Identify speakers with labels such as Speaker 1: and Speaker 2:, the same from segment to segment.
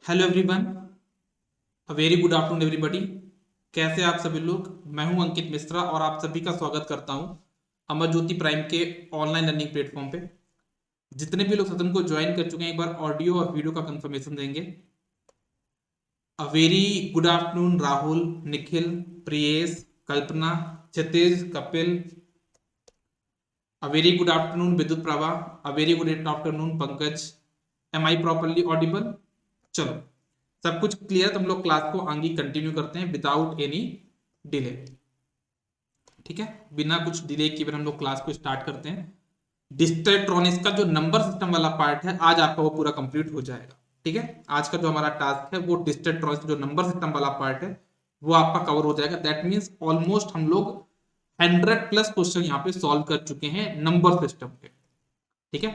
Speaker 1: Hello everyone, अ very good afternoon everybody. कैसे आप सभी लोग? मैं हूं अंकित मिश्रा और आप सभी का स्वागत करता हूं अमर ज्योति प्राइम के ऑनलाइन लर्निंग प्लेटफॉर्म पे। जितने भी लोग सदन को ज्वाइन कर चुके हैं, एक बार ऑडियो और वीडियो का कंफर्मेशन देंगे। A very good afternoon Rahul, Nikhil, Priyesh, Kalpana, Kshitij, Kapil. A very good afternoon Vidyut Prabha. A very good afternoon Pankaj. Am I properly audible? चलो, सब कुछ क्लियर। तुम लोग क्लास को आगे कंटिन्यू करते हैं विदाउट एनी डिले। ठीक है, बिना कुछ डिले किए हम लोग क्लास को स्टार्ट करते हैं। डिस्ट्रेट्रॉनिक्स का जो नंबर सिस्टम वाला पार्ट है, आज आपका वो पूरा कंप्लीट हो जाएगा। ठीक है, आज का जो हमारा टास्क है वो डिस्ट्रेट्रॉनिक्स जो नंबर सिस्टम वाला पार्ट है वो आपका कवर हो जाएगा। दैट मीन्स ऑलमोस्ट हम लोग 100+ क्वेश्चन यहाँ पे सॉल्व कर चुके हैं नंबर सिस्टम के। ठीक है,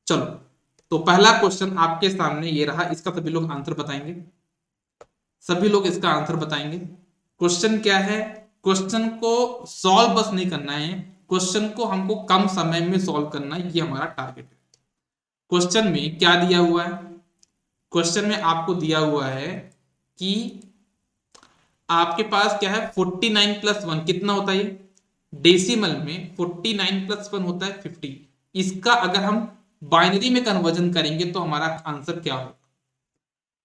Speaker 1: चलो, तो पहला क्वेश्चन आपके सामने ये रहा। इसका सभी लोग आंसर बताएंगे। सभी लोग इसका आंसर बताएंगे। क्वेश्चन क्या है? क्वेश्चन को सॉल्व बस नहीं करना है, क्वेश्चन को हमको कम समय में सॉल्व करना है, ये हमारा टारगेट है। क्वेश्चन में क्या दिया हुआ है? क्वेश्चन में आपको दिया हुआ है कि आपके पास क्या है, 49+1 कितना होता है? डेसिमल में 49+1 होता है 50। इसका अगर हम बाइनरी में कन्वर्जन करेंगे तो हमारा आंसर क्या होगा?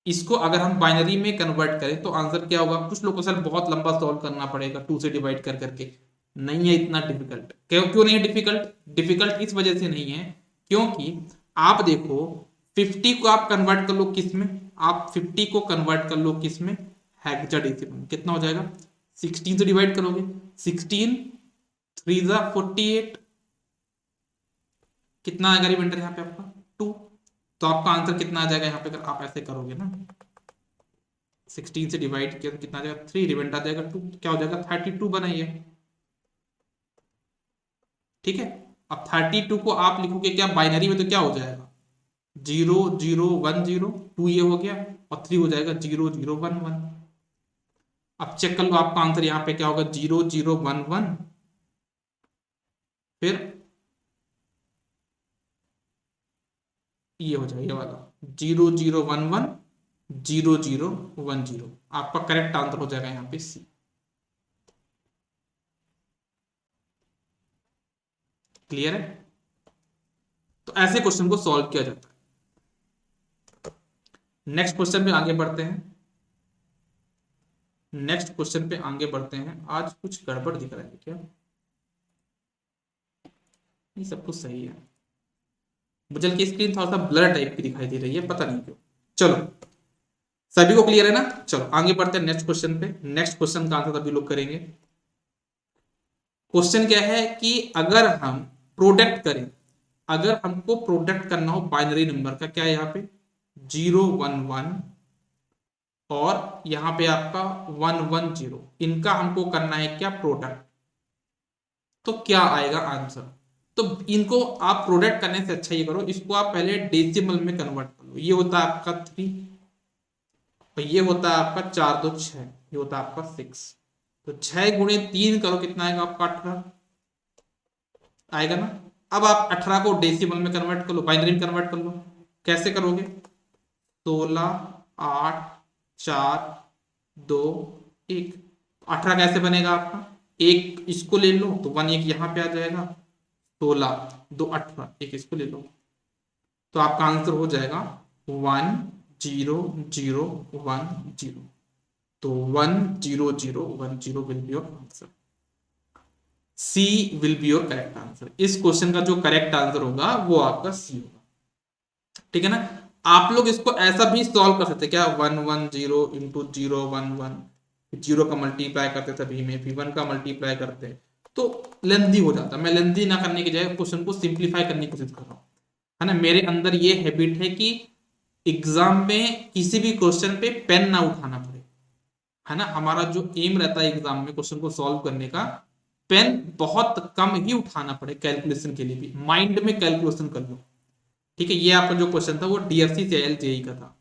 Speaker 1: इसको अगर हम बाइनरी में कन्वर्ट करें तो आंसर क्या होगा? कुछ लोग को सर बहुत लंबा सॉल्व करना पड़ेगा 2 से डिवाइड कर करके। नहीं है इतना डिफिकल्ट। क्यों नहीं है डिफिकल्ट? डिफिकल्ट इस वजह से नहीं है क्योंकि आप देखो, 50 को आप कन्वर्ट कर लो किस में? आप 50 को कन्वर्ट कर लो किस में? हेक्साडेसिमल। कितना हो जाएगा? 16 से डिवाइड करोगे, 16 3 जा 48। कितना आएगा रिमाइंडर यहाँ पे आपका? 2। तो आपका आंसर कितना आ जाएगा यहाँ पे अगर आप ऐसे करोगे ना? 16 से डिवाइड किया तो कितना आ जाएगा? 3। रिमाइंडर आ जाएगा 2। क्या हो जाएगा? 32 बनाइए। ठीक है, अब 32 को आप लिखोगे क्या बाइनरी में तो क्या हो जाएगा? 0 0 1 0। 2 ये हो गया और 3 हो जाएगा 0 0 1 1। अब चेक कर लो आपका आंसर यहाँ पे क्या होगा? 0 0 1 1। फिर ये हो जाएगा ये वाला 0 0 1 1 0 0 1 0। आपका करेक्ट आंसर हो जाएगा यहाँ पे सी। क्लियर है? तो ऐसे क्वेश्चन को सॉल्व किया जाता है। नेक्स्ट क्वेश्चन पे आगे बढ़ते हैं। नेक्स्ट क्वेश्चन पे आगे बढ़ते हैं। आज कुछ गड़बड़ दिख रहा है क्या? नहीं, सब कुछ सही है। मुझे की स्क्रीन थोड़ा सा ब्लर टाइप की दिखाई दे रही है, पता नहीं क्यों। चलो, सभी को क्लियर है ना? चलो आगे बढ़ते हैं नेक्स्ट क्वेश्चन पे। नेक्स्ट क्वेश्चन का आंसर सभी लोग करेंगे। क्वेश्चन क्या है कि अगर हम प्रोडक्ट करें, अगर हमको प्रोडक्ट करना हो बाइनरी नंबर का, क्या है यहाँ पे? 0 1 1 और यहाँ पे आपका 1 1 0, इनका हमको करना है क्या? प्रोडक्ट। तो क्या आएगा आंसर? तो इनको आप प्रोडक्ट करने से अच्छा ये करो, इसको आप पहले डेसिमल में कन्वर्ट कर लो। ये होता है आपका 3 और ये होता है आपका 4 2 6, ये होता है आपका 6। तो 6 × 3 करो, कितना आएगा आपका? 18 आएगा ना? अब आप 18 को डेसिमल में कन्वर्ट कर लो, बाइनरी में कन्वर्ट कर लो। कैसे करोगे? 16 8 4 2 1। 18 कैसे बनेगा आपका? एक इसको ले लो तो 1 1 यहाँ पे आ जाएगा। 16 2 18, एक इसको ले लो तो आपका आंसर हो जाएगा 1 0 0 1 0। तो 1 0 0 1 0 will be your answer. C will be your correct answer. इस क्वेश्चन का जो करेक्ट आंसर होगा वो आपका सी होगा। ठीक है ना? आप लोग इसको ऐसा भी सॉल्व कर सकते क्या? 1 1 0 इंटू 0 1 1। जीरो का मल्टीप्लाई करते सभी में, फिर 1 का मल्टीप्लाई करते तो लेंथी हो जाता। मैं लेंथी ना करने की जगह क्वेश्चन को सिंप्लीफाई करने की कोशिश कर रहा हूँ, है ना? मेरे अंदर ये हैबिट है कि एग्जाम में किसी भी क्वेश्चन पे पेन ना उठाना पड़े, है ना? हमारा जो एम रहता है एग्जाम में क्वेश्चन को सॉल्व करने का, पेन बहुत कम ही उठाना पड़े कैलकुलेशन के लिए भी, माइंड में कैलकुलेशन कर लो। ठीक है, ये आपका जो क्वेश्चन था वो डीएफसी से एलजेई का था।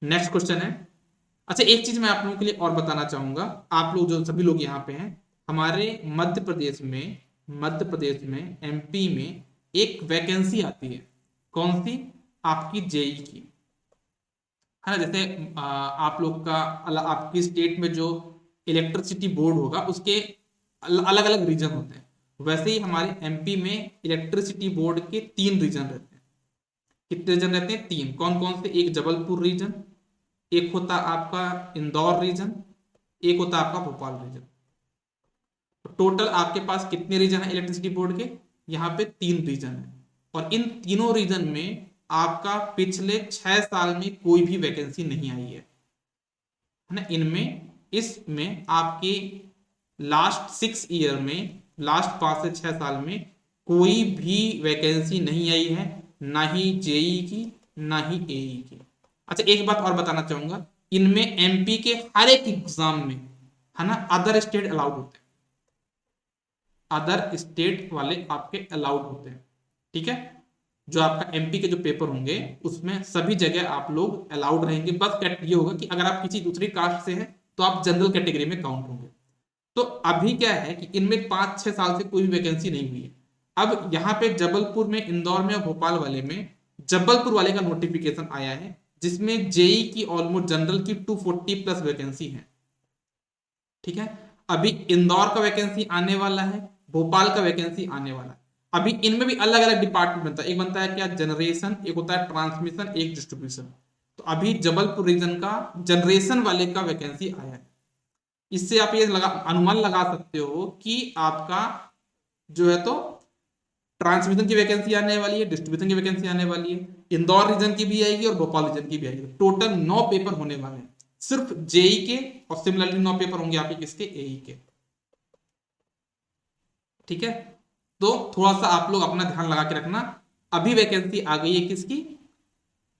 Speaker 1: नेक्स्ट क्वेश्चन है। अच्छा, एक चीज मैं आप लोगों के लिए और बताना चाहूंगा। आप लोग जो सभी लोग यहाँ पे हैं, हमारे मध्य प्रदेश में एमपी में एक वैकेंसी आती है। कौन सी? आपकी जेई की। है ना। जैसे आप लोग का आपकी स्टेट में जो इलेक्ट्रिसिटी बोर्ड होगा उसके अलग अलग रीजन होते हैं, वैसे ही हमारे एमपी में इलेक्ट्रिसिटी बोर्ड के 3 रीजन रहते हैं। कितने रीजन रहते हैं? 3। कौन कौन से? एक जबलपुर रीजन, एक होता आपका इंदौर रीजन, एक होता आपका भोपाल रीजन। तो टोटल आपके पास कितने रीजन है इलेक्ट्रिसिटी बोर्ड के? यहाँ पे 3 रीजन है, और इन तीनों रीजन में आपका पिछले 6 साल में कोई भी वैकेंसी नहीं आई है ना। इनमें इसमें आपके लास्ट 6 ईयर में, लास्ट 5 से 6 साल में कोई भी वैकेंसी नहीं आई है, ना ही जेई की ना ही एई की। अच्छा, एक बात और बताना चाहूंगा, इनमें एमपी के हर एक एग्जाम में, है ना, अदर स्टेट अलाउड होते हैं, अदर स्टेट वाले आपके अलाउड होते हैं। ठीक है, जो आपका एमपी के जो पेपर होंगे उसमें सभी जगह आप लोग अलाउड रहेंगे। बस ये होगा कि अगर आप किसी दूसरी कास्ट से हैं तो आप जनरल कैटेगरी में काउंट होंगे। तो अभी क्या है कि इनमें 5-6 साल से कोई भी वैकेंसी नहीं हुई है। अब यहाँ पे जबलपुर में, इंदौर में और भोपाल वाले में, जबलपुर वाले का नोटिफिकेशन आया है जिसमें जेई की ऑलमोस्ट जनरल की 240+ वैकेंसी है। ठीक है, अभी इंदौर का वैकेंसी आने वाला है, भोपाल का वैकेंसी आने वाला है। अभी इनमें भी अलग अलग डिपार्टमेंट बनता है, एक बनता है क्या, जनरेशन, एक होता है ट्रांसमिशन, एक डिस्ट्रीब्यूशन। तो अभी जबलपुर रीजन का जनरेशन वाले का वैकेंसी आया है। इससे आप ये अनुमान लगा सकते हो कि आपका जो है तो ट्रांसमिशन की वैकेंसी आने वाली है, डिस्ट्रीब्यूशन की वैकेंसी आने वाली है, इंदौर रीजन की भी आएगी और भोपाल रीजन की भी आएगी। टोटल 9 पेपर होने वाले हैं सिर्फ जेई के, और सिमिलरली 9 पेपर होंगे आपके किसके, एई के। ठीक है, तो थोड़ा सा आप लोग अपना ध्यान लगा के रखना। अभी वैकेंसी आ गई है किसकी,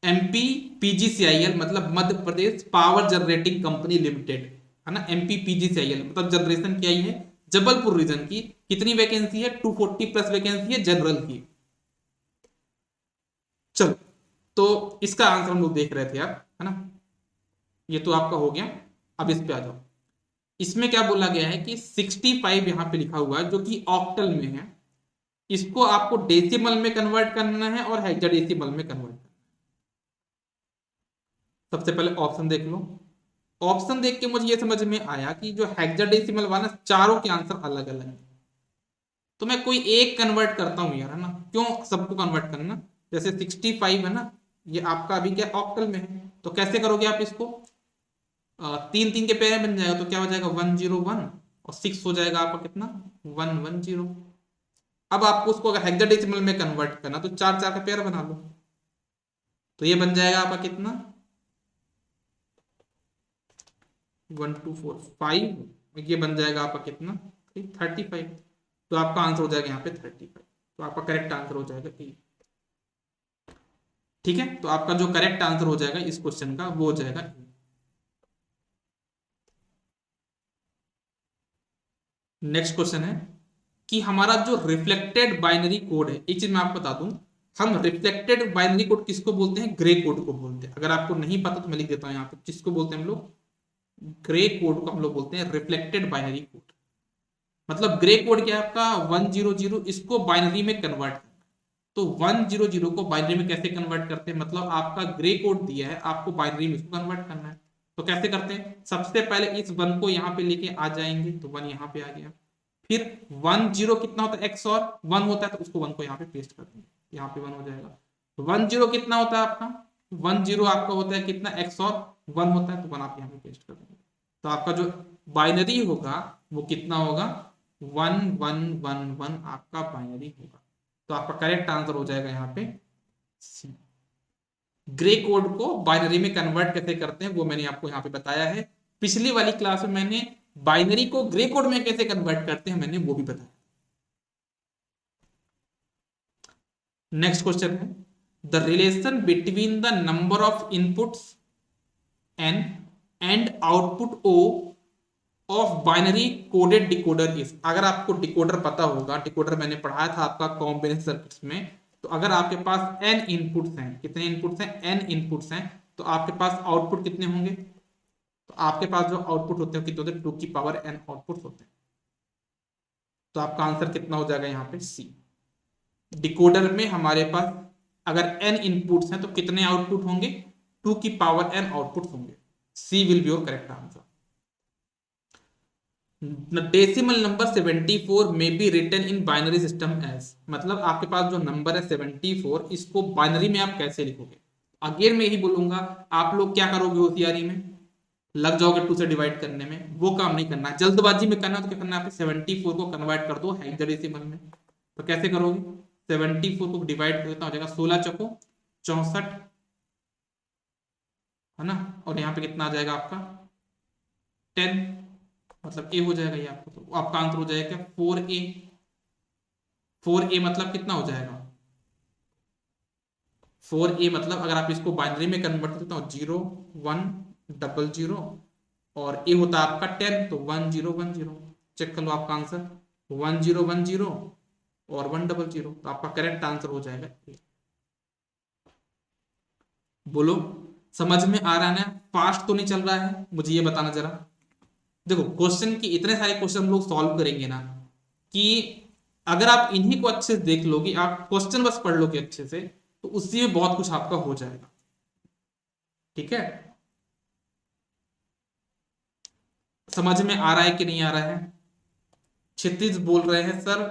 Speaker 1: एमपी पीजीसीआईएल, मतलब Madhya Pradesh power generating company limited, है ना। एमपी पीजीसीआईएल मतलब जनरेशन की आई है, जबलपुर रीजन की। कितनी वैकेंसी है? 240+ वैकेंसी है जनरल की। चलो, तो इसका आंसर हम लोग देख रहे थे यार, है ना। ये तो आपका हो गया। अब इस पे आ जाओ। इसमें क्या बोला गया है कि 65 यहां पे लिखा हुआ है जो कि ऑक्टल में है, इसको आपको डेसिमल में कन्वर्ट करना है और हेक्साडेसिमल में कन्वर्ट करना है। सबसे पहले ऑप्शन देख लो। ऑप्शन देख के मुझे ये समझ में आया कि जो हेक्साडेसिमल वाला, चारों के आंसर अलग अलग है। तो मैं कोई एक कन्वर्ट करता हूं यार, है ना, क्यों सबको कन्वर्ट करना। जैसे 65 है ना, ये आपका अभी क्या ऑक्टल में है, तो कैसे करोगे आप इसको, 3 3 के पेयर बन जाएगा, तो क्या हो जाएगा 101, और 6 हो जाएगा आपका कितना, 110। अब आपको उसको अगर हेक्साडेसिमल में कन्वर्ट करना तो 4 4 का पेयर बना लो, तो ये बन जाएगा आपका कितना, 1245, ये बन जाएगा आपका कितना, 35। तो आपका आंसर हो जाएगा यहाँ पे 35। तो आपका करेक्ट आंसर हो जाएगा ए। ठीक है, तो आपका जो करेक्ट आंसर हो जाएगा इस क्वेश्चन का वो हो जाएगा ए। नेक्स्ट क्वेश्चन है कि हमारा जो रिफ्लेक्टेड बाइनरी कोड है, एक चीज मैं आपको बता दूं, हम रिफ्लेक्टेड बाइनरी कोड किसको बोलते हैं, ग्रे कोड को बोलते हैं। अगर आपको नहीं पता तो मैं लिख देता हूं यहाँ पे, किसको बोलते हैं हम लोग, ग्रे कोड को हम लोग बोलते हैं रिफ्लेक्टेड बाइनरी कोड। मतलब ग्रे कोड क्या है आपका, 100, इसको बाइनरी में कन्वर्ट करना है। तो 100 को बाइनरी में कैसे कन्वर्ट करते हैं, मतलब आपका ग्रे कोड दिया है, आपको बाइनरी में इसको कन्वर्ट करना है। तो कैसे करते हैं, सबसे पहले इस 1 को यहाँ पे लेके आ जाएंगे, तो 1 यहाँ पे आ गया। फिर 10 कितना होता है, एक्स और 1 होता है, तो उसको 1 को यहाँ पे पेस्ट कर देंगे, यहाँ पे 1 हो जाएगा। 10 कितना होता है आपका, 10 आपका होता है कितना, एक्स और 1 होता है, तो 1 आप यहाँ पे पेस्ट कर देंगे। तो आपका जो बाइनरी होगा वो कितना होगा, 1111 आपका बाइनरी होगा। तो आपका करेक्ट आंसर हो जाएगा यहाँ पे सी। ग्रे कोड को बाइनरी में कन्वर्ट कैसे करते हैं वो मैंने आपको यहाँ पे बताया है। पिछली वाली क्लास में मैंने बाइनरी को ग्रे कोड में कैसे कन्वर्ट करते हैं मैंने वो भी बताया। नेक्स्ट क्वेश्चन है, the relation between the number of inputs N and output O of binary coded decoder is. अगर आपको डिकोडर पता होगा, डिकोडर मैंने पढ़ाया था आपका कॉम्बिनेशन सर्किट्स में, तो अगर आपके पास n इनपुट्स हैं, कितने इनपुट्स हैं, n इनपुट्स हैं, तो आपके पास आउटपुट कितने होंगे, तो आपके पास जो आउटपुट होते हैं कितने होते हैं, 2 की पावर n आउटपुट होते हैं। तो आपका आंसर कितना हो जाएगा यहाँ पे सी। डिकोडर में हमारे पास अगर n इनपुट्स हैं तो कितने आउटपुट होंगे, 2 की पावर n आउटपुट होंगे। C will be your correct answer. Decimal number 74 में be written in binary system as, मतलब आपके पास जो नंबर है 74, इसको बाइनरी में आप कैसे लिखोगे। अगेन मैं यही बोलूंगा, आप लोग क्या करोगे होशियारी में, लग जाओगे 2 से डिवाइड करने में, वो काम नहीं करना। जल्दबाजी में करना तो क्या करना है, 74 को कन्वर्ट कर दो हेक्साडेसिमल में। तो कैसे करोगे, 74 को डिवाइड करता हो जाएगा 16 चौको 64, है ना, और यहाँ पे कितना आ जाएगा आपका 10, मतलब ए हो जाएगा ये आपको। तो आपका आंसर हो जाएगा क्या 4A। 4A मतलब कितना हो जाएगा, 4A मतलब अगर आप इसको बाइनरी में कन्वर्ट करते हो 0 1 00, और ए होता है आपका 10, तो 1010। चेक कर लो आपका आंसर 1010 और 100, तो आपका करेक्ट आंसर हो जाएगा ए। बोलो समझ में आ रहा है ना, फास्ट तो नहीं चल रहा है, मुझे ये बताना जरा। देखो क्वेश्चन की इतने सारे क्वेश्चन हम लोग सॉल्व करेंगे ना, कि अगर आप इन्हीं को अच्छे से देख लोगे, आप क्वेश्चन बस पढ़ लोगे अच्छे से, तो उसी में बहुत कुछ आपका हो जाएगा। ठीक है, समझ में आ रहा है कि नहीं आ रहा है। क्षितिज बोल रहे हैं सर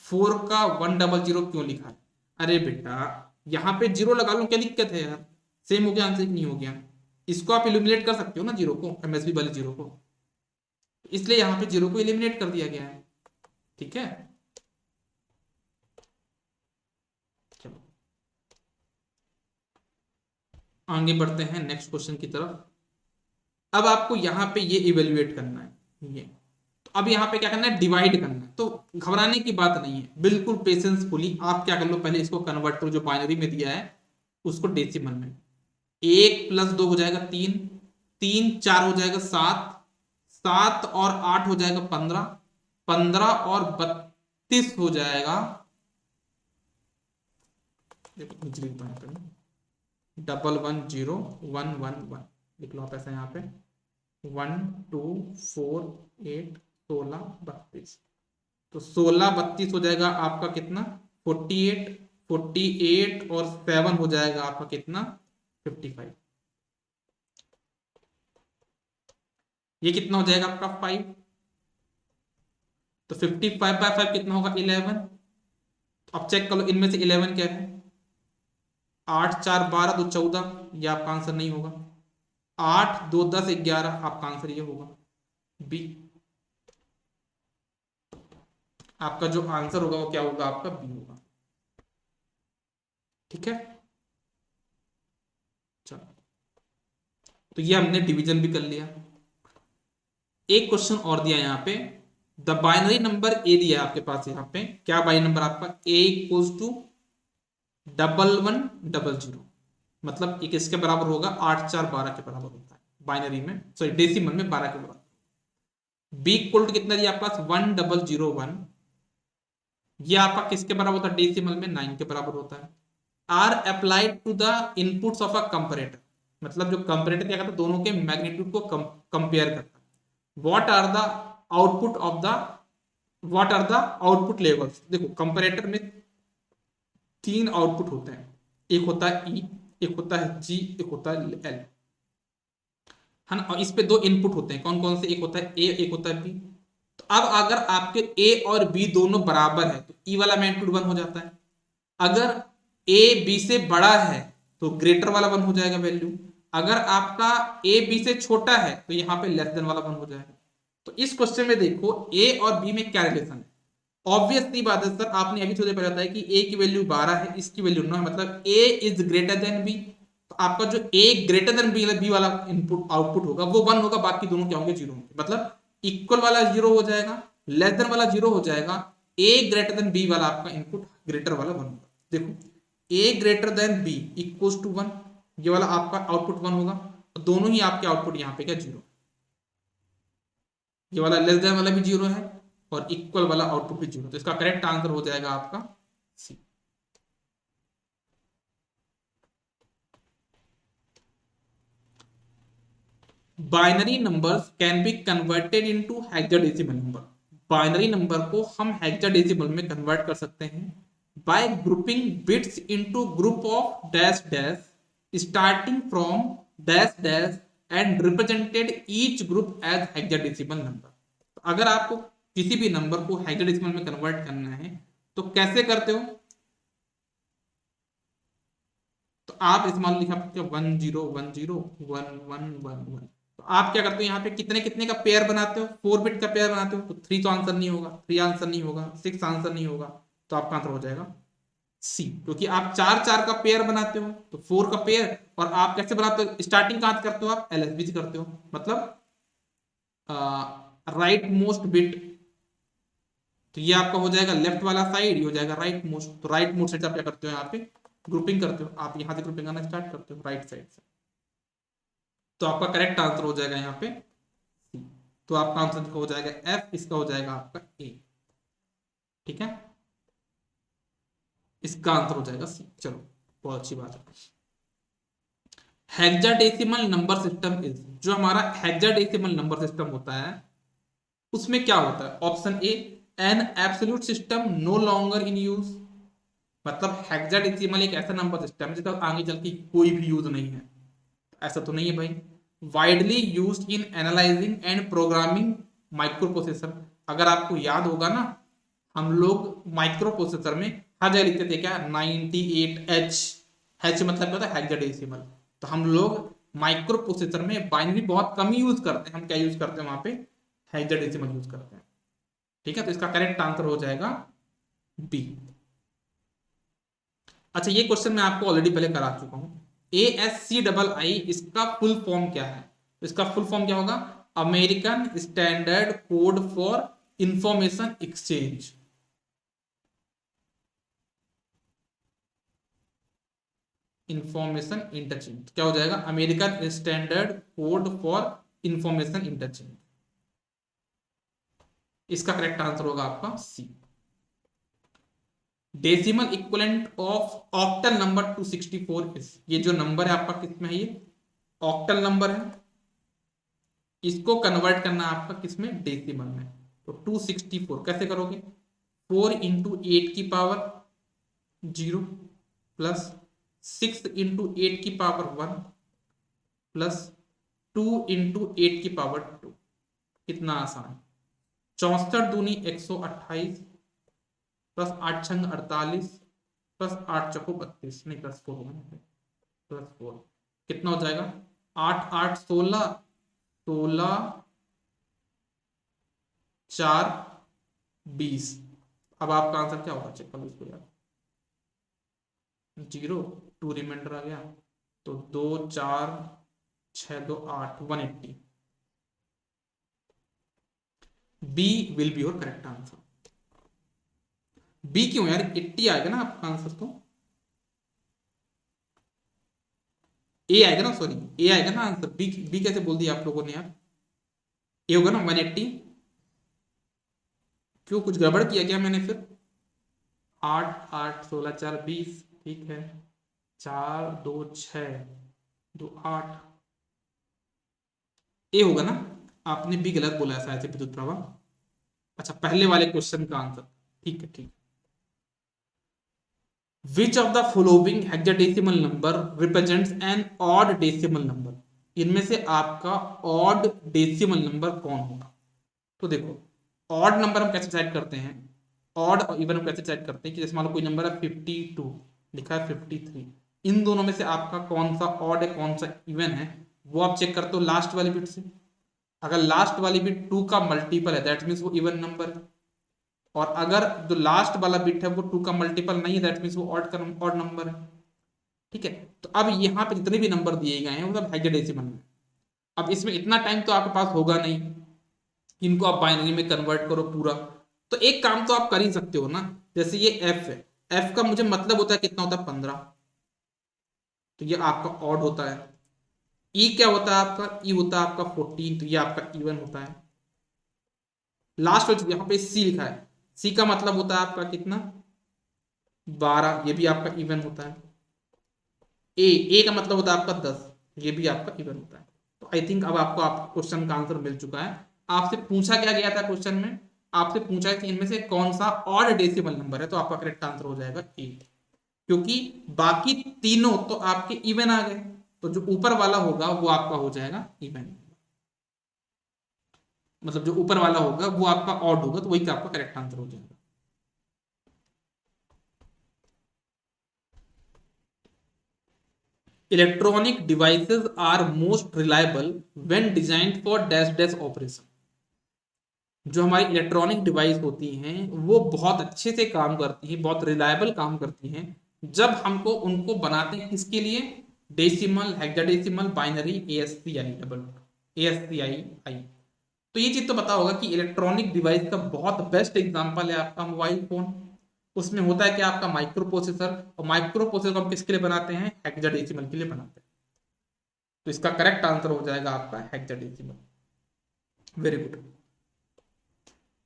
Speaker 1: 4 का 100 क्यों लिखा है। अरे बेटा यहाँ पे जीरो लगा लो, क्या दिक्कत है यार, सेम हो गया आंसर नहीं हो गया। इसको आप इल्यूमिनेट कर सकते हो ना जीरो को, एमएसबी वाले जीरो को, इसलिए यहाँ पे जीरो को इलिमिनेट कर दिया गया है। ठीक है, चलो आगे बढ़ते हैं नेक्स्ट क्वेश्चन की तरफ। अब आपको यहाँ पे ये इवेल्युएट करना है ये, तो अब यहाँ पे क्या करना है, डिवाइड करना है। तो घबराने की बात नहीं है, बिल्कुल पेशेंसफुली आप क्या कर लो, पहले इसको कन्वर्ट करो जो बाइनरी में दिया है उसको डेसिमल में। 1 + 2 हो जाएगा 3, 3 4 हो जाएगा 7, 7 और 8 हो जाएगा 15, 15 और 32 हो जाएगा, देखो 110111 लिख लो आप ऐसा यहाँ पे 1 2 4 8 16 32। तो 16 32 हो जाएगा आपका कितना 48, 48 और 7 हो जाएगा आपका कितना 55। ये कितना हो जाएगा आपका 5, तो 55/5 कितना होगा 11। तो अब चेक कर लो इनमें से 11 क्या है, 8 4 12 तो 14, ये आपका आंसर नहीं होगा। 8 2 10 11, आपका आंसर ये होगा बी। आपका जो आंसर होगा वो क्या होगा, आपका बी होगा। ठीक है, चलो तो ये हमने डिवीजन भी कर लिया। एक क्वेश्चन और दिया यहाँ पे, द बाइनरी नंबर ए दिया आपके पास, यहाँ पे क्या बाइनरी नंबर आपका ए इक्वल्स टू 1100, मतलब ये किसके बराबर होगा 8 4 12 के बराबर होता है बाइनरी में, सॉरी डेसिमल में 12 के बराबर। बी इक्वल टू कितना दिया आपके पास 1001, ये आपका किसके बराबर होता है डेसिमल में 9 के बराबर होता है। Are applied to the inputs of a comparator, मतलब जो कंपैरेटर क्या करता है दोनों के मैग्नीट्यूड को कंपेयर करता है। What are the output of the, what are the output levels. देखो कंपैरेटर में 3 आउटपुट होते हैं, एक होता है ई, एक होता है जी, एक होता है एल, है ना, और इस पे 2 इनपुट होते हैं, कौन कौन से, एक होता है ए, एक होता है बी। तो अब अगर आपके ए और बी दोनों बराबर है तो ई वाला मैग्नीट्यूड 1 हो जाता है। अगर ए बी से बड़ा है तो ग्रेटर वाला 1 हो जाएगा वैल्यू। अगर आपका ए बी से छोटा है तो यहाँ पे लेस देन वाला 1 हो जाएगा। तो इस क्वेश्चन में देखो ए और बी में क्या रिलेशन है। ऑब्वियस सी बात है सर, आपने अभी थोड़ी देर पहले बताया कि ए की वैल्यू 12 है, इसकी वैल्यू 9 है, मतलब ए इज ग्रेटर देन बी। तो आपका जो ए ग्रेटर देन बी वाला इनपुट आउटपुट होगा वो 1 होगा, बाकी दोनों क्या होंगे 0 होंगे, मतलब इक्वल वाला 0 हो जाएगा, लेस देन वाला 0 हो जाएगा, ए ग्रेटर देन बी वाला आपका इनपुट ग्रेटर वाला 1 होगा। देखो A greater than B equals to 1, ये वाला आपका आउटपुट 1 होगा, और दोनों ही आपके आउटपुट यहाँ पे क्या 0, ये वाला लेस देन वाला भी 0 है और इक्वल वाला आउटपुट भी 0, तो इसका करेक्ट आंसर हो जाएगा आपका C. Binary numbers can be converted into hexadecimal number, binary number को हम हेक्साडेसिमल में कन्वर्ट कर सकते हैं by grouping bits into group of dash dash starting from dash dash and represented each group as hexadecimal number. अगर आपको किसी भी नंबर को हेक्साडेसिमल में कन्वर्ट करना है तो कैसे करते हो? तो आप इस मान लिखा 10101111। तो आप क्या करते हो, यहाँ पे कितने कितने का पेयर बनाते हो? 4 बिट का पेयर बनाते हो। तो 3 तो आंसर नहीं होगा, 3 आंसर नहीं होगा, 6 आंसर नहीं होगा, तो आपका आंसर हो जाएगा सी, क्योंकि आप 4 4 का पेयर बनाते हो तो 4 का पेयर। और आप कैसे बनाते हो? स्टार्टिंग कहां से करते हो? आप एलएसबी से करते हो, मतलब राइट मोस्ट बिट। तो ये आपका हो जाएगा लेफ्ट वाला साइड, ये हो जाएगा राइट मोस्ट। तो राइट मोस्ट साइड से आप क्या करते हो? यहाँ पे ग्रुपिंग करते हो। आप यहां से ग्रुपिंग करना स्टार्ट करते हो राइट साइड से। तो आपका करेक्ट आंसर हो जाएगा यहाँ पे सी। तो आपका आंसर हो जाएगा एफ, इसका हो जाएगा आपका ए। ठीक है, इसका आंसर हो जाएगा सी। चलो, बहुत अच्छी बात है। हेक्साडेसिमल नंबर सिस्टम इज, जो हमारा हेक्साडेसिमल नंबर सिस्टम होता है उसमें क्या होता है? Option A, an absolute system no longer in use. मतलब हेक्साडेसिमल एक ऐसा नंबर सिस्टम है जिसका आगे चल के कोई भी यूज नहीं है। ऐसा तो नहीं है भाई। Widely used in analysing and programming micro processor. अगर आपको याद होगा ना, हम लोग माइक्रो प्रोसेसर में हर जगह लिखते थे क्या? 98H। H मतलब क्या होता है? हेक्साडेसिमल। तो हम लोग माइक्रो प्रोसेसर में बाइनरी बहुत कम ही यूज करते हैं। हम क्या यूज करते हैं वहां पे? हेक्साडेसिमल यूज करते हैं। ठीक है, तो इसका करेक्ट आंसर हो जाएगा बी। अच्छा, ये क्वेश्चन मैं आपको ऑलरेडी पहले करा चुका हूं। ASCII, इसका फुल फॉर्म क्या है? इसका फुल फॉर्म क्या होगा? American Standard Code for Information Exchange. Information interchange क्या हो जाएगा? American Standard Code for Information Interchange. इसका करेक्ट आंसर होगा आपका C. Decimal equivalent of octal number 264 is, ये जो नंबर है आपका किस में है? ये ऑक्टल नंबर है। इसको कन्वर्ट करना आपका किसमें? डेसिमल में। तो 264 कैसे करोगे? 4 इंटू 8 की पावर 0 प्लस 6 इंटू 8 की पावर 1 प्लस 2 इंटू 8 की पावर 2। कितना आसान। 64 दूनी 128 प्लस 8 छंग 48 प्लस 8 चौको 32, नहीं प्लस 4 होगा, प्लस 4 कितना हो जाएगा? 8 8 16, 16 4 20। अब आपका आंसर क्या होगा? चेक करो इसको यार। 0, 2 रिमाइंडर आ गया, तो 2 4 6 2 8, 180। B will be your correct answer. B क्यों यार? 80 आएगा ना आपका आंसर। तो ए आएगा ना, सॉरी ए आएगा ना आंसर। बी बी कैसे बोल दिया आप लोगों ने यार? ए होगा ना 180। क्यों, कुछ गड़बड़ किया क्या मैंने फिर? 8 8 16 4 20, ठीक है। 4 2 6 2 8, ए होगा ना। आपने बी गलत बोला है शायद से, विद्युत प्रवाह। अच्छा, पहले वाले क्वेश्चन का आंसर, ठीक है ठीक। विच of the following hexadecimal number represents an odd decimal number? इनमें से आपका ऑड डेसिमल नंबर कौन होगा? तो देखो, ऑड नंबर हम कैसे डिसाइड करते हैं? ऑड और इवन हम कैसे डिसाइड करते हैं कि जैसे मान लो कोई नंबर है 52, लिखा है 53, इन दोनों में से आपका कौन सा ऑड है कौन सा इवन है, वो आप चेक करते हो लास्ट वाली बिट से। अगर लास्ट वाली बिट 2 का मल्टीपल है दैट मीन्स वो इवन नंबर है। और अगर जो लास्ट वाला बिट है वो 2 का मल्टीपल नहीं है दैट मीन्स वो ऑड नंबर है। ठीक है, तो अब यहाँ पे जितने भी नंबर दिए गए हैं वो सब हेक्साडेसिमल में। अब इसमें इतना टाइम तो आपके पास होगा नहीं, इनको आप बाइनरी में कन्वर्ट करो पूरा। तो एक काम तो आप कर ही सकते हो ना, जैसे ये एफ है, एफ का मुझे मतलब होता है कितना होता है? 15। तो ये आपका ऑड होता है। ई क्या होता है आपका? ई होता है आपका 14, तो ये आपका इवन होता है। लास्ट में यहाँ पे सी लिखा है, सी का मतलब होता है आपका कितना? 12, ये भी आपका इवन होता है। ए का मतलब होता है आपका 10, ये भी आपका इवन होता है। तो आई थिंक अब आपको आप क्वेश्चन का आंसर मिल चुका है। आपसे पूछा क्या गया था क्वेश्चन में? आपसे पूछा कि इनमें से कौन सा ऑड डेसिमल नंबर है, तो आपका करेक्ट आंसर हो जाएगा 8। क्योंकि बाकी तीनों तो आपके इवन आ गए, तो जो ऊपर वाला होगा वो आपका हो जाएगा इवन, मतलब जो ऊपर वाला होगा वो आपका ऑड होगा, तो वही का आपका करेक्ट आंसर हो जाएगा। Electronic devices are most reliable when designed for dash dash operation. जो हमारी इलेक्ट्रॉनिक डिवाइस होती हैं वो बहुत अच्छे से काम करती हैं, बहुत रिलायबल काम करती हैं जब हमको उनको बनाते हैं किसके लिए, decimal, hexadecimal, binary, ASCII double, ASCII I. तो ये चीज तो पता होगा कि इलेक्ट्रॉनिक डिवाइस का बहुत बेस्ट एग्जांपल है आपका मोबाइल फोन। उसमें होता है कि आपका माइक्रो प्रोसेसर, और माइक्रो प्रोसेसर हम किसके लिए बनाते हैं, हेक्साडेसिमल के लिए बनाते हैं। तो इसका करेक्ट आंसर हो जाएगा आपका hexadecimal. Very good.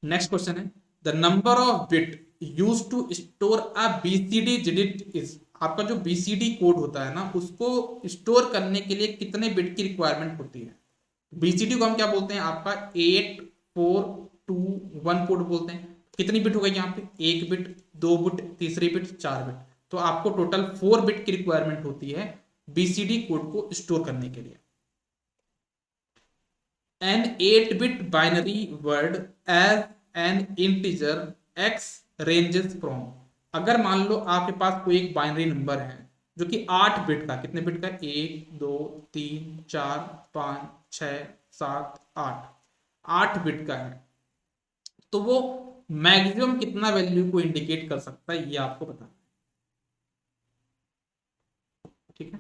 Speaker 1: Next question है, the number of bit use to store a BCD digit is. आपका जो बीसीडी कोड होता है ना, उसको स्टोर करने के लिए कितने बिट की रिक्वायरमेंट होती है। बीसीडी को हम क्या बोलते हैं, आपका 8 4 2 1 कोड बोलते हैं। कितनी बिट हो गई यहाँ पे, 1 बिट, 2 बिट, तीसरी बिट, 4 बिट। तो आपको टोटल 4 बिट की रिक्वायरमेंट होती है बीसीडी कोड को स्टोर करने के लिए। an 8-bit binary word as an integer x ranges from। अगर मान लो आपके पास कोई एक बाइनरी नंबर है जो कि 8 बिट का, कितने बिट का, 1 2 3 4 5 6 7 8, 8 बिट का है, तो वो मैक्सिमम कितना वैल्यू को इंडिकेट कर सकता है ये आपको बताना है। ठीक है,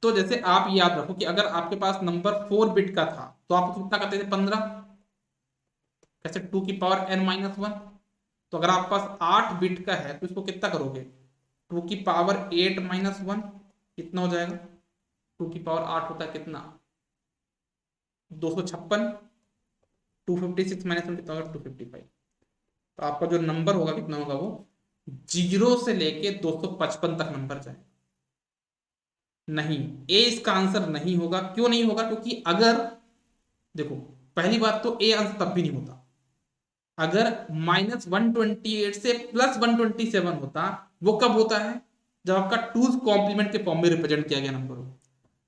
Speaker 1: तो जैसे आप याद रखो कि अगर आपके पास नंबर 4 बिट का था तो आप कितना करते थे, 15, कैसे, 2 की पावर n-1। तो अगर आपके पास 8 बिट का है तो इसको कितना करोगे, 2 की पावर 8 - 1, कितना हो जाएगा, 2 की पावर 8 होता है कितना, 256, 256 - 1 कितना होगा, 255। तो आपका जो नंबर होगा कितना होगा, वो 0 से लेके 255 तक नंबर जाए। नहीं, ए इसका आंसर नहीं होगा। क्यों नहीं होगा, क्योंकि अगर, देखो, पहली बात तो ए आंसर तब भी नहीं होता अगर -128 से +127 होता। वो कब होता है, जब आपका टूज कॉम्प्लीमेंट के फॉर्म में रिप्रेजेंट किया गया नंबर हो।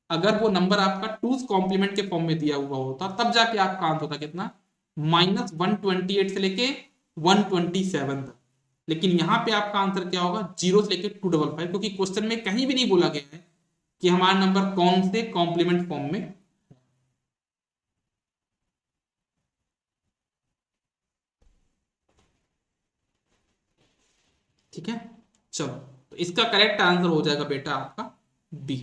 Speaker 1: अगर वो नंबर आपका टूज कॉम्प्लीमेंट के फॉर्म में दिया हुआ होता तब जाके आपका आंसर होता कितना, -128 से लेके 127 तक। लेकिन यहां पे आपका आंसर क्या होगा, 0 से लेके 255, क्योंकि क्वेश्चन में कहीं भी नहीं बोला गया है कि हमारा नंबर कौन से कॉम्प्लीमेंट फॉर्म में। ठीक है, चलो, तो इसका करेक्ट आंसर हो जाएगा बेटा आपका बी।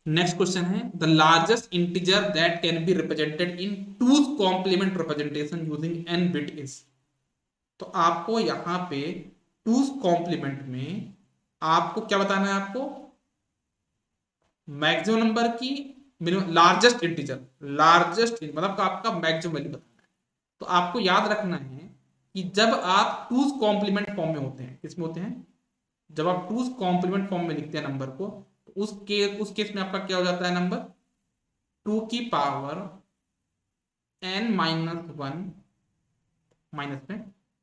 Speaker 1: नेक्स्ट क्वेश्चन है, the largest integer that can be represented in two's complement representation using n bit is. तो आपको यहां पे टूज कॉम्प्लीमेंट में आपको क्या बताना है, आपको मैक्सिमम नंबर की मिनिमम, लार्जेस्ट इंटीजर, लार्जेस्ट मतलब आपका मैक्सिमम वैल्यू बताना है। तो आपको याद रखना है कि जब आप टूज कॉम्प्लीमेंट फॉर्म में होते हैं, किसमें होते हैं, जब आप टूज कॉम्प्लीमेंट फॉर्म में लिखते हैं नंबर को, तो उस केस में आपका क्या हो जाता है, नंबर 2 की पावर n-1 माइनस में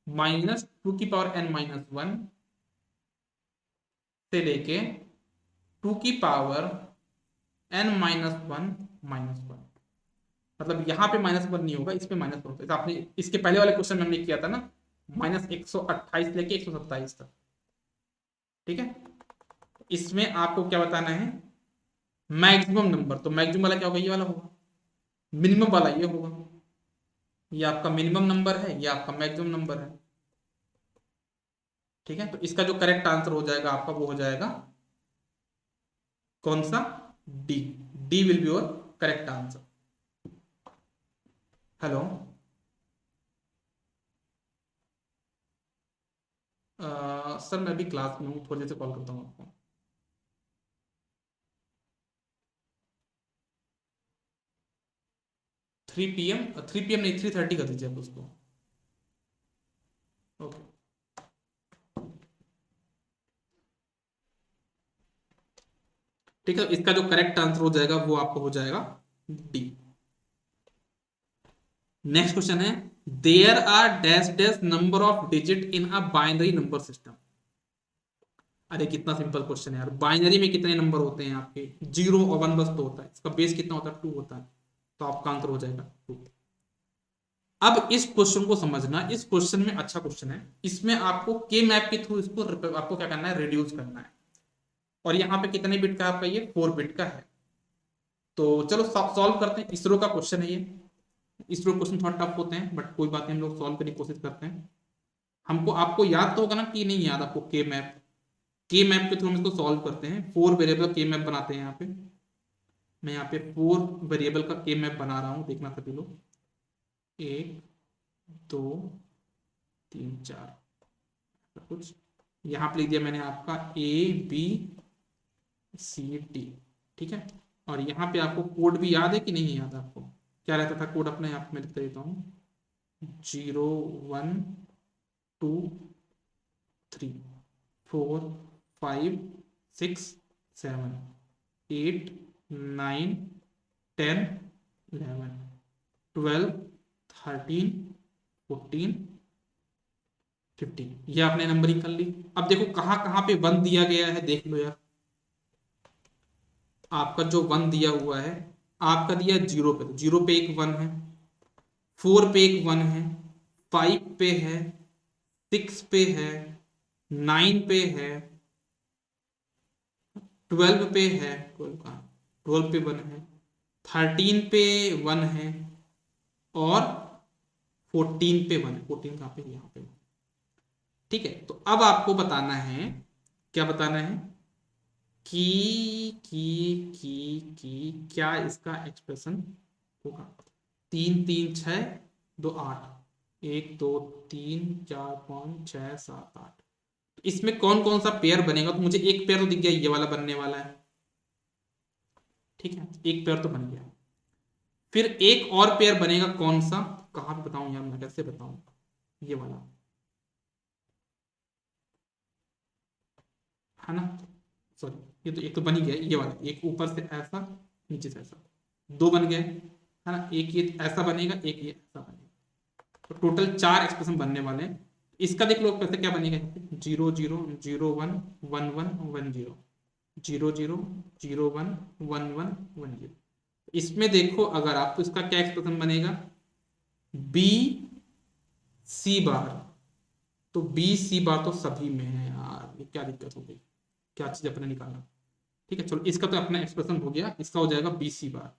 Speaker 1: -2 की पावर n-1 से लेके 2 की पावर n-1 मतलब यहां पे -1 नहीं होगा, इस पे -1 होता है। आपने इसके पहले वाले क्वेश्चन में हमने किया था ना, -128 लेके 127 तक। ठीक है, इसमें आपको क्या बताना है, मैक्सिमम नंबर। तो मैक्सिमम वाला क्या होगा, ये वाला होगा, मिनिमम वाला ये होगा। ये आपका मिनिमम नंबर है, ये आपका मैक्सिमम नंबर है। ठीक है, तो इसका जो करेक्ट आंसर हो जाएगा आपका, वो हो जाएगा कौन सा, D. D will be your correct answer. Hello, sir मैं अभी क्लास में हूँ, थोड़ी देर से कॉल करता हूँ आपको। 3 PM, 3 PM नहीं, 3:30 कर दीजिए आप उसको। ओके, ठीक है, इसका जो करेक्ट आंसर हो जाएगा वो आपको हो जाएगा डी। नेक्स्ट क्वेश्चन है, there are dash dash number of digit in a binary number system. अरे कितना सिंपल क्वेश्चन है यार, बाइनरी में कितने नंबर होते हैं आपके, 0 और 1 बस तो होता है, इसका बेस कितना होता है, 2 होता है, तो आपका आंसर हो जाएगा 2। अब इस क्वेश्चन को समझना, इस क्वेश्चन में अच्छा क्वेश्चन है, इसमें आपको के मैप के थ्रू इसको आपको क्या करना है, रिड्यूस करना है। और यहाँ पे कितने बिट का आपका ये 4 बिट का है। तो चलो सॉल्व करते हैं, इसरो का क्वेश्चन है ये। इसरो क्वेश्चन थोड़ा टफ होते हैं बट कोई बात नहीं, हम लोग सॉल्व करने की कोशिश करते हैं। हमको आपको याद तो होगा ना कि नहीं याद आपको के मैप, के मैप के थ्रू हम इसको सॉल्व करते हैं, 4 वेरिएबल के मैप बनाते हैं यहाँ पे। मैं यहाँ पे 4 वेरिएबल का के मैप बना रहा हूँ, देखना सभी लोग, 1 2 3 4 कुछ यहाँ पे लिख दिया मैंने आपका ABCD, ठीक है। और यहाँ पे आपको कोड भी याद है कि नहीं याद आपको, क्या रहता था कोड अपने, आप में लिख देता हूँ, 0 1 2 3 4 5 6 7 8 9 10 11 12 13 14 15, ये आपने नंबरिंग कर ली। अब देखो कहाँ कहाँ पे 1 दिया गया है, देख लो यार। आपका जो 1 दिया हुआ है, आपका दिया 0 पे, तो 0 पे एक 1 है, 4 पे एक 1 है, 5 पे है, 6 पे है, 9 पे है, 12 पे है, 12 का 12 पे 1 है, 13 पे 1 है, और 14 पे 1 है। 14 कहाँ पे, यहाँ पे। ठीक है, तो अब आपको बताना है, क्या बताना है कि क्या इसका एक्सप्रेशन होगा। 3 3 6 2 8, 1 2 3 4 5 6 7 8, इसमें कौन कौन सा पेयर बनेगा, तो मुझे एक पेयर तो दिख गया, ये वाला बनने वाला है, ठीक है, एक पेयर तो बन गया। फिर एक और पेयर बनेगा, कौन सा, कहाँ पे बताऊं यार, मैं कैसे बताऊं, ये वाला, है ना, सॉरी, ये तो एक तो बन ही गया, ये वाला, एक ऊपर से ऐसा, नीचे से ऐसा, 2 बन गए, है ना, एक ये ऐसा बनेगा, एक ये ऐसा बनेगा, तो टोटल 4 एक्सप्रेशन बनने वाले हैं। इसका देख लो कैसे क्या बनेगा, 0 0 0 1 1 1 1 0, 0 0 0 1 1 1 1 0। इसमें देखो अगर आप, तो इसका क्या एक्सप्रेशन बनेगा, बी सी बार, तो बी सी बार तो सभी में है यार, ये क्या दिक्कत हो गई, क्या चीज अपने निकालना। ठीक है, चलो इसका तो अपना एक्सप्रेशन हो गया, इसका हो जाएगा बी सी बार।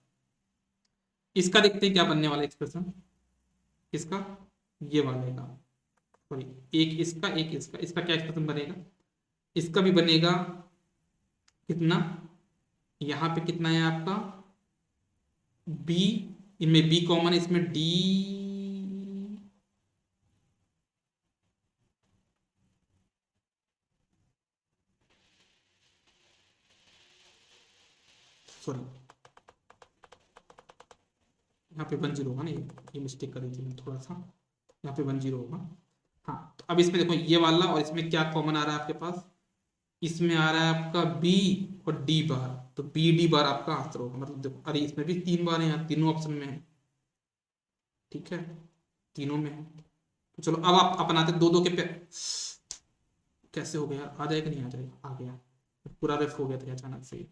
Speaker 1: इसका देखते हैं क्या बनने वाला एक्सप्रेशन, इसका, ये वाले का, सॉरी, एक इसका एक इसका, इसका क्या एक्सप्रेशन बनेगा, इसका भी बनेगा कितना, यहाँ पे कितना है आपका बी, इनमें बी कॉमन, इसमें डी, सॉरी, यहाँ पे 1 0 होगा ना, ये मिस्टेक कर दी थी मैं थोड़ा सा, यहाँ पे 1 0 होगा। हाँ, तो अब इसमें देखो ये वाला, और इसमें क्या कॉमन आ रहा है आपके पास, इसमें आ रहा है आपका बी और डी बार, तो बी डी बार आपका आंसर होगा, मतलब देखो, अरे इसमें भी 3 बार है, यहाँ तीनों ऑप्शन में है, ठीक है, तीनों में है। तो चलो अब आप अपनाते दो दो के पे, कैसे हो गया, आ जाएगा नहीं आ जाएगा, आ गया, पूरा रेफ हो गया था अचानक से।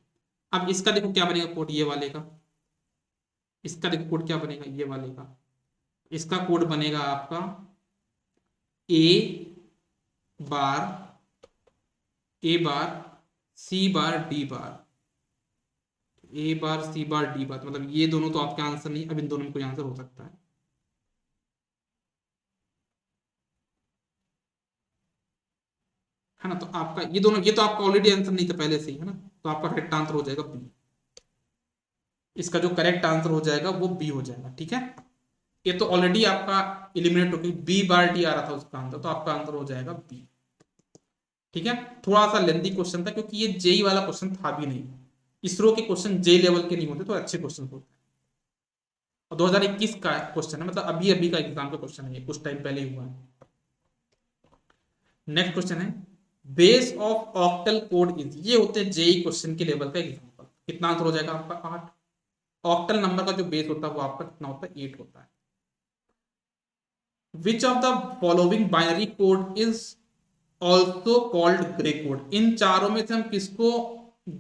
Speaker 1: अब इसका देखो क्या बनेगा कोड, ये वाले का, इसका देखो कोड क्या बनेगा, ये वाले का, इसका कोड बनेगा आपका ए बार, ए बार सी बार डी बार, ए बार सी बार डी बार, मतलब ये दोनों तो आपके आंसर नहीं, अब इन दोनों में कोई आंसर हो सकता है, है ना, तो आपका ये दोनों, ये तो आपका ऑलरेडी आंसर नहीं था पहले से ही, है ना, तो आपका करेक्ट आंसर हो जाएगा बी। इसका जो करेक्ट आंसर हो जाएगा वो बी हो जाएगा, ठीक है। ये तो ऑलरेडी आपका इलिमिनेट हो गई, बी बार डी आ रहा था उसका आंसर, तो आपका आंसर हो जाएगा बी, ठीक है। थोड़ा सा लेंथी क्वेश्चन था क्योंकि ये जेई वाला क्वेश्चन था भी नहीं, इसरो के क्वेश्चन जे लेवल के नहीं होते, तो अच्छे क्वेश्चन होते हैं। और 2021 का क्वेश्चन है, मतलब अभी अभी का एग्जाम का क्वेश्चन है, ये कुछ टाइम पहले ही हुआ है। नेक्स्ट क्वेश्चन है, base of octal code is, ये होते हैं जेई क्वेश्चन के लेवल का एग्जाम्पल। कितना आंसर हो जाएगा आपका 8। ऑक्टल नंबर का जो बेस होता है वो आपका कितना होता है 8 होता है। Which of the following binary code is also called gray code. इन चारों में से हम किसको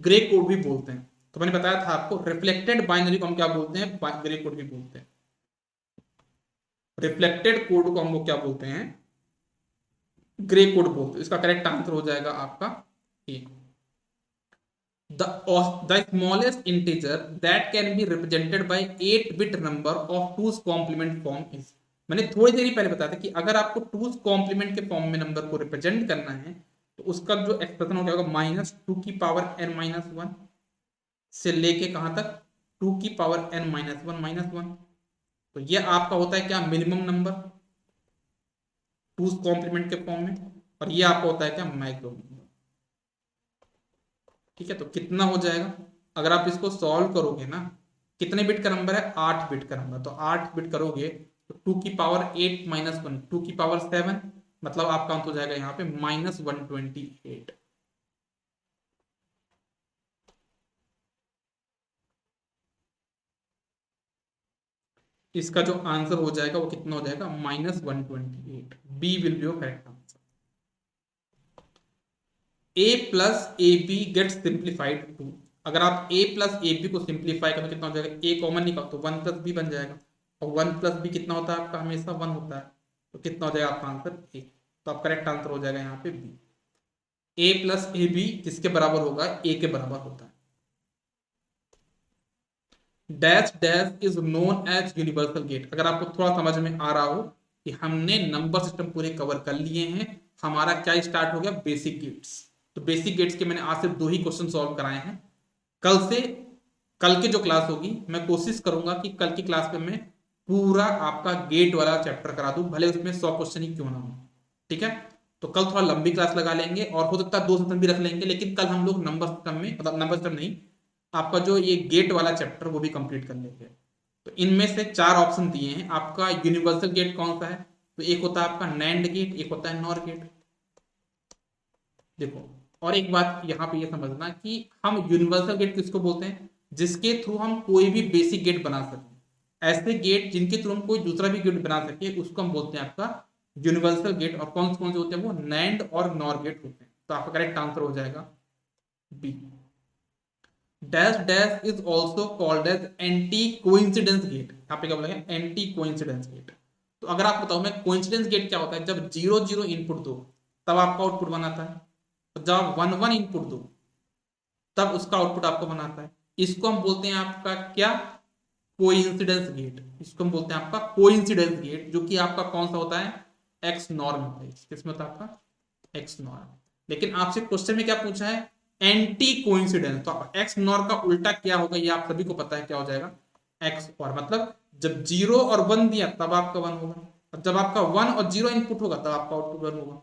Speaker 1: ग्रे कोड भी बोलते हैं? तो मैंने बताया था आपको, रिफ्लेक्टेड बाइनरी को हम क्या बोलते हैं? ग्रे कोड भी बोलते हैं। रिफ्लेक्टेड कोड को हम लोग क्या बोलते हैं? ग्रे कोड बोलते हैं। इसका करेक्ट आंसर हो जाएगा आपका ए। The smallest integer that can be represented by 8-bit number of 2's complement form is। मैंने थोड़ी देर पहले बताया था कि अगर आपको 2's complement के फॉर्म में नंबर को रिप्रेजेंट करना है तो उसका जो एक्सप्रेशन हो जाएगा -2n-1 से लेके कहां तक? 2n-1 तो ये आपका होता है क्या? मिनिमम नंबर 2's complement के फॉर्म में, और ये आपका होता है क्या? Maximum number. ठीक है, तो कितना हो जाएगा अगर आप इसको सॉल्व करोगे ना? कितने बिट का नंबर है? 8 बिट का नंबर। तो 8 बिट करोगे तो 2^8 - 1 2^7, मतलब आपका आंसर हो जाएगा यहाँ पे -128। इसका जो आंसर हो जाएगा वो कितना हो जाएगा? -128। B will be your correct answer. a plus A B gate simplified to. अगर आप a प्लस ए बी को सिंप्लीफाई करें तो कितना हो जाएगा? a कॉमन निकालो तो 1 प्लस बी बन जाएगा, और 1 प्लस बी कितना होता है आपका? हमेशा 1 होता है। तो कितना हो जाएगा आपका आंसर? a। तो आप करेक्ट आंसर हो जाएगा यहाँ पे B. a plus A B किसके बराबर होगा? a के बराबर होता है। Dash dash is known as universal gate. अगर आपको थोड़ा समझ में आ रहा हो कि हमने नंबर सिस्टम पूरे कवर कर लिए हैं, हमारा क्या स्टार्ट हो गया? Basic gates. तो बेसिक गेट्स के मैंने आज सिर्फ 2 ही क्वेश्चन सॉल्व कराए हैं। कल के जो क्लास होगी मैं कोशिश करूंगा कि कल की क्लास में मैं पूरा आपका गेट वाला चैप्टर करा दूं, भले उसमें 100 क्वेश्चन ही क्यों ना हो। ठीक है, तो कल थोड़ा लंबी क्लास लगा लेंगे, और हो सकता है 2 सेशन भी रख लेंगे, लेकिन कल हम लोग नंबर सिस्टम में, मतलब नंबर सिस्टम नहीं, आपका जो ये गेट वाला चैप्टर वो भी कंप्लीट कर लेंगे। तो इनमें से 4 ऑप्शन दिए हैं। आपका यूनिवर्सल गेट कौन सा है? तो एक होता है आपका नैंड गेट, एक होता है नॉर गेट। देखो, और एक बात यहाँ पे ये समझना कि हम यूनिवर्सल गेट किसको बोलते हैं? जिसके थ्रू हम कोई भी बेसिक गेट बना सकें। ऐसे गेट जिनके थ्रू हम कोई दूसरा भी गेट बना सके उसको हम बोलते हैं आपका यूनिवर्सल गेट। और कौन से होते हैं वो? नैंड और नॉर गेट होते हैं। तो आपका करेक्ट आंसर हो जाएगा B. Dash dash is also called as anti coincidence gate. यहाँ पे क्या बोलेंगे? Anti coincidence gate. तो अगर आप बताओ मैं, कोइंसिडेंस गेट क्या होता है? जब 0 0 इनपुट दो तब आपका आउटपुट बनाता है, तो जब आप 1 1 इनपुट दो तब उसका आउटपुट आपको बनाता है। इसको हम बोलते हैं आपका क्या? Coincidence gate. इसको हम बोलते हैं आपका कोइंसिडेंस गेट, जो कि आपका कौन सा होता है? एक्स नॉर्म होता है। किसमें होता है आपका? X norm. लेकिन आपसे क्वेश्चन में क्या पूछा है? Anti coincidence. तो एक्स नॉर का उल्टा क्या होगा? ये आप सभी को पता है क्या हो जाएगा? एक्स और। मतलब जब 0 और 1 दिया तब आपका 1 होगा, और जब आपका 1 और 0 इनपुट होगा तब आपका आउटपुट 1 होगा।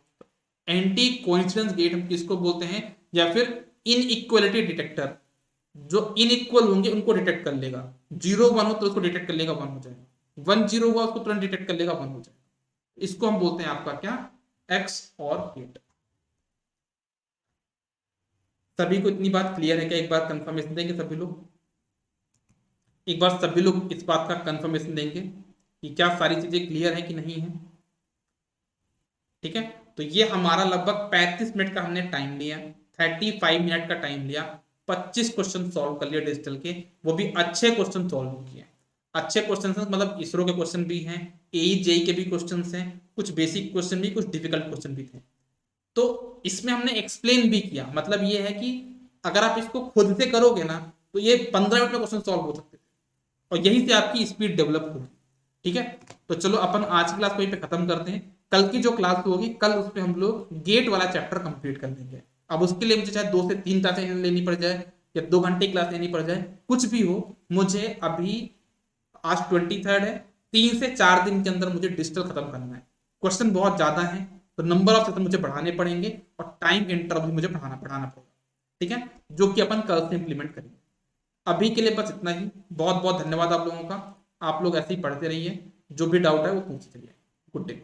Speaker 1: एंटी कोइंसिडेंस गेट हम किसको बोलते हैं? या फिर इनइक्वालिटी डिटेक्टर। जो इनइक्वल होंगे उनको डिटेक्ट कर लेगा। 0 1 हो तो उसको डिटेक्ट कर लेगा 1 हो जाएगा, 1 0 हुआ उसको तुरंत डिटेक्ट कर लेगा 1 हो जाएगा। इसको हम बोलते हैं आपका क्या? एक्स और गेट। सभी को इतनी बात क्लियर है क्या? एक बार कंफर्मेशन देंगे सभी लोग? एक बार सभी लोग इस बात का कंफर्मेशन देंगे कि क्या सारी चीजें क्लियर है कि नहीं है? ठीक है, तो ये हमारा लगभग 35 मिनट का हमने टाइम लिया, 35 मिनट का टाइम लिया, 25 क्वेश्चन सॉल्व कर लिए डिजिटल के, वो भी अच्छे क्वेश्चन सॉल्व किए। अच्छे क्वेश्चन मतलब इसरो के क्वेश्चन भी हैं, एई जेई के भी क्वेश्चन हैं, कुछ बेसिक क्वेश्चन भी, कुछ डिफिकल्ट क्वेश्चन भी थे। तो इसमें हमने एक्सप्लेन भी किया। मतलब ये है कि अगर आप इसको खुद से करोगे ना तो ये 15 मिनट में क्वेश्चन सॉल्व हो सकते थे, और यहीं से आपकी स्पीड डेवलप होगी। ठीक है, तो चलो अपन आज की क्लास वहीं पे खत्म करते हैं। कल की जो क्लास होगी कल उस पर हम लोग गेट वाला चैप्टर कंप्लीट कर लेंगे। अब उसके लिए मुझे चाहे 2 से 3 क्लासें लेनी पड़ जाए या 2 घंटे क्लास लेनी पड़ जाए, कुछ भी हो, मुझे अभी आज 23 है, 3 से 4 दिन के अंदर मुझे डिजिटल खत्म करना है। क्वेश्चन बहुत ज्यादा है तो नंबर ऑफ सेशन मुझे बढ़ाने पड़ेंगे, और टाइम इंटरवल मुझे बढ़ाना पड़ेगा। ठीक है, जो कि अपन कल से इंप्लीमेंट करेंगे। अभी के लिए बस इतना ही। बहुत बहुत धन्यवाद आप लोगों का। आप लोग ऐसे ही पढ़ते रहिए, जो भी डाउट है वो पूछते रहिए। Good day.